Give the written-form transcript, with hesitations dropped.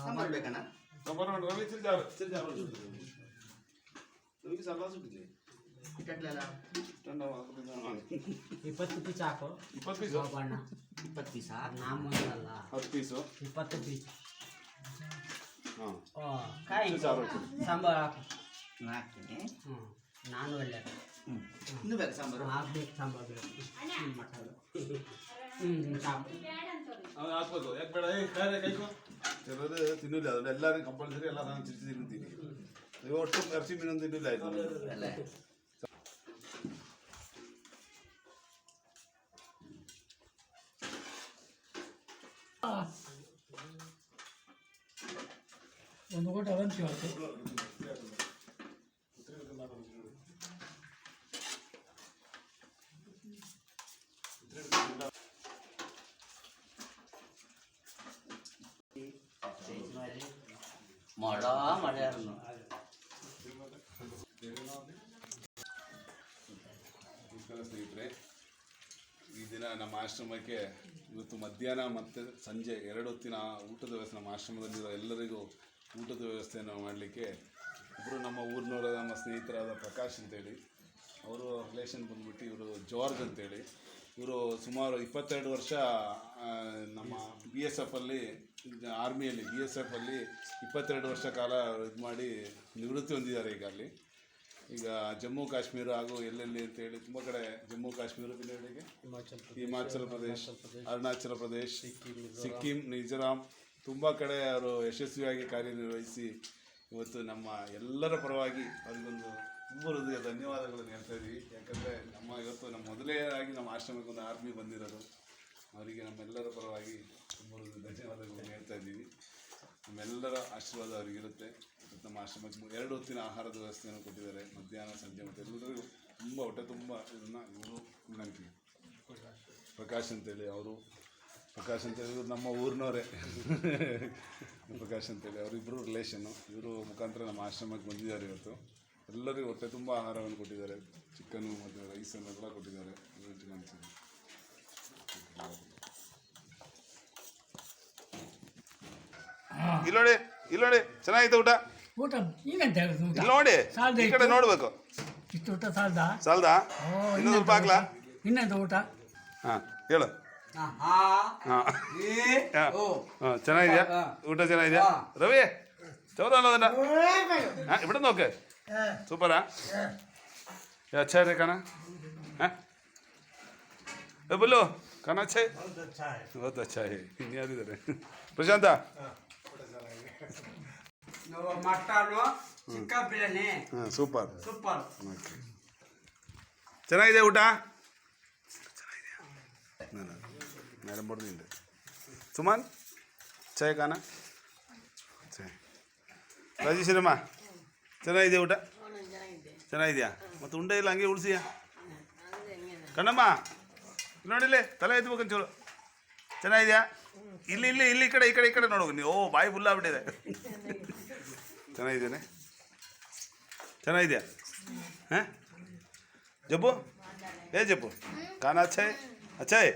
ಸಾಂಬಾರು ಬೇಕಣ್ಣ? ಸಾಂಬಾರು ಮಾಡಿ ರವಿ ಚಿಲ್ಜಾರು ರವಿಗೆ ಸಾಲ ಸುಟ್ಟಿದೆ ಕಟ್ಲಲ್ಲ 20 ಪೀಸ್ ಹಾಕು. 20 ಪೀಸು ಬಣ್ಣ 20 ಪೀಸ ನಾಮಲ್ಲ 10 ಪೀಸು 20 ಪೀಸ್. ಹಾಂ ಕಾಯಿ ಸಾರು ಸಾಂಬಾರು ಹಾಕು. ಹಾಕ್ತೀನಿ. ನಾನು ಒಳ್ಳೆ ಇನ್ನೂ ಬೇಕು ಸಾಂಬಾರು? ಹಾಕ್ಬೇಕು ಸಾಂಬಾರು ಬೇಕು. ಮಟನ್ ಸಾಕು. ಅದು ಹಾಕ್ಬೇಕು. ಯಾಕೆ ಬೇಡ ಕೈಕೋ ಕೆಲವರು ತಿನ್ನಲಿಲ್ಲ ಅದನ್ನ ಎಲ್ಲರೂ ಕಂಪಲ್ಸರಿ ಎಲ್ಲ ನಾನು ತಿಂತೀನಿ. ಒಟ್ಟು ಅರ್ಸಿ ಮೀನು ತಿನ್ನಲಿಲ್ಲ ಆಯ್ತು ಎಲ್ಲ ಒಂದು ಊಟ ಅದಂತೀವಿ ಅವತ್ತು. ಮಾಡ್ಯಾರನು ಸ್ನೇಹಿತರೆ, ಈ ದಿನ ನಮ್ಮ ಆಶ್ರಮಕ್ಕೆ ಇವತ್ತು ಮಧ್ಯಾಹ್ನ ಮತ್ತು ಸಂಜೆ 2 ಹೊತ್ತಿನ ಊಟದ ವ್ಯವಸ್ಥೆ ನಮ್ಮ ಆಶ್ರಮದಲ್ಲಿರೋ ಎಲ್ಲರಿಗೂ ಊಟದ ವ್ಯವಸ್ಥೆಯನ್ನು ಮಾಡಲಿಕ್ಕೆ ಒಬ್ಬರು ನಮ್ಮ ಊರಿನವರ ನಮ್ಮ ಸ್ನೇಹಿತರಾದ ಪ್ರಕಾಶ್ ಅಂತೇಳಿ, ಅವರು ರಿಲೇಷನ್ ಬಂದ್ಬಿಟ್ಟು ಇವರು ಜಾರ್ಜ್ ಅಂತೇಳಿ, ಇವರು ಸುಮಾರು 22 ವರ್ಷ ನಮ್ಮ BSF ಅಲ್ಲಿ ಆರ್ಮಿಯಲ್ಲಿ BSF ಅಲ್ಲಿ 22 ವರ್ಷ ಕಾಲ ಇದು ಮಾಡಿ ನಿವೃತ್ತಿ ಹೊಂದಿದ್ದಾರೆ. ಈಗ ಜಮ್ಮು ಕಾಶ್ಮೀರ ಹಾಗೂ ಎಲ್ಲೆಲ್ಲಿ ಅಂತೇಳಿ ತುಂಬ ಕಡೆ ಜಮ್ಮು ಕಾಶ್ಮೀರ ಜಿಲ್ಲೆಗಳಿಗೆ ಹಿಮಾಚಲ ಪ್ರದೇಶ, ಅರುಣಾಚಲ ಪ್ರದೇಶ, ಸಿಕ್ಕಿಂ, ಮಿಜೋರಾಂ ತುಂಬ ಕಡೆ ಅವರು ಯಶಸ್ವಿಯಾಗಿ ಕಾರ್ಯನಿರ್ವಹಿಸಿ ಇವತ್ತು ನಮ್ಮ ಎಲ್ಲರ ಪರವಾಗಿ ಅವರಿಗೊಂದು ತುಂಬ ಹೃದಯ ಧನ್ಯವಾದಗಳನ್ನು ಹೇಳ್ತಾ ಇದ್ದೀವಿ. ಯಾಕಂದರೆ ಇವತ್ತು ನಮ್ಮ ಮೊದಲೇ ಆಗಿ ನಮ್ಮ ಆಶ್ರಮಕ್ಕೆ ಒಂದು ಆರ್ಮಿ ಬಂದಿರೋದು, ಅವರಿಗೆ ನಮ್ಮೆಲ್ಲರ ಪರವಾಗಿ ತುಂಬ ಹೃದಯ ಧನ್ಯವಾದಗಳನ್ನು ಹೇಳ್ತಾ ಇದ್ದೀವಿ. ನಮ್ಮೆಲ್ಲರ ಆಶೀರ್ವಾದ ಅವರಿಗಿರುತ್ತೆ. ನಮ್ಮ ಆಶ್ರಮಕ್ಕೆ 2 ಹೊತ್ತಿನ ಆಹಾರದ ವ್ಯವಸ್ಥೆಯನ್ನು ಕೊಟ್ಟಿದ್ದಾರೆ, ಮಧ್ಯಾಹ್ನ ಸಂಜೆ ಮತ್ತು ಎಲ್ಲರಿಗೂ ತುಂಬ ಹೊಟ್ಟೆ ತುಂಬ ಇದನ್ನು ಇವರು ನಂಬಿಕೆ ಪ್ರಕಾಶ್ ಅಂತೇಳಿ ಇವರು ನಮ್ಮ ಊರಿನವರೇ ಪ್ರಕಾಶ್ ಅಂತೇಳಿ ಅವರಿಬ್ಬರು ರಿಲೇಷನ್ನು. ಇವರು ಮುಖಾಂತರ ನಮ್ಮ ಆಶ್ರಮಕ್ಕೆ ಬಂದಿದ್ದಾರೆ. ಇವತ್ತು ಎಲ್ಲರಿಗೂ ಹೊಟ್ಟೆ ತುಂಬ ಆಹಾರವನ್ನು ಕೊಟ್ಟಿದ್ದಾರೆ, ಚಿಕನ್ನು ಮತ್ತು ರೈಸನ್ನೆಲ್ಲ ಕೊಟ್ಟಿದ್ದಾರೆ. ಇಲ್ಲೋಡಿ ಚೆನ್ನಾಗಿತ್ತು ಊಟ. ಊಟ ಈಗಂತ ಹೇಳುದು ಊಟ ಇಲ್ಲಿ ನೋಡಿ, ಈ ಕಡೆ ನೋಡ್ಬೇಕು. ಇಷ್ಟು ಊಟ ಸಾಲ್ದಾ? ಇನ್ನೂ ಸ್ವಲ್ಪ ಹಾಕ್ಲಾ? ಇನ್ನೆಂತ ಊಟ? ಹಾಂ ಹೇಳು. ಚೆನ್ನಾಗಿದೆಯಾ ಊಟ? ಚೆನ್ನಾಗಿದೆಯಾ ರವಿ? ಚೌರ ಅನ್ನೋದನ್ನ ഇവിടെ നോക്ക്. സൂപ്പറാ? अच्छा है खाना? बोलो खाना अच्छा है? बहुत अच्छा है. ಇನ್ನು ಯಾರಿದ್ದಾರೆ? Prashant mutton chicken biryani super. Okay, ಚೆನ್ನಾಗಿದೆ ಊಟ. ಮೇಡಮ್ ಬರ್ದಿಂದ ಸುಮನ್ ಚಾಯ್ ಖಾನ ಚಾಯ್. ರಾಜೇಶ್ವರಮ್ಮ ಚೆನ್ನಾಗಿದೆ ಊಟ? ಚೆನ್ನಾಗಿದೆಯಾ? ಮತ್ತು ಉಂಡೆ ಇಲ್ಲ ಹಂಗೆ ಉಳಿಸಿಯಾ? ಕಣ್ಣಮ್ಮ ನೋಡಿಲ್ಲೇ ತಲೆ ಎತ್ಬೇಕು ಒಂಚೂರು. ಚೆನ್ನಾಗಿದೆಯಾ? ಇಲ್ಲಿ ಈ ಕಡೆ ನೋಡೋದು ನೀವು. ಓ ಬಾಯಿ ಫುಲ್ ಆಗ್ಬಿಟ್ಟಿದೆ. ಚೆನ್ನಾಗಿದ್ದೇನೆ? ಚೆನ್ನಾಗಿದೆಯಾ? ಹಾಂ ಜಬ್ಬು ಜಬ್ಬು ಖಾನ ಅಚ್ಛಾ ಹೈ?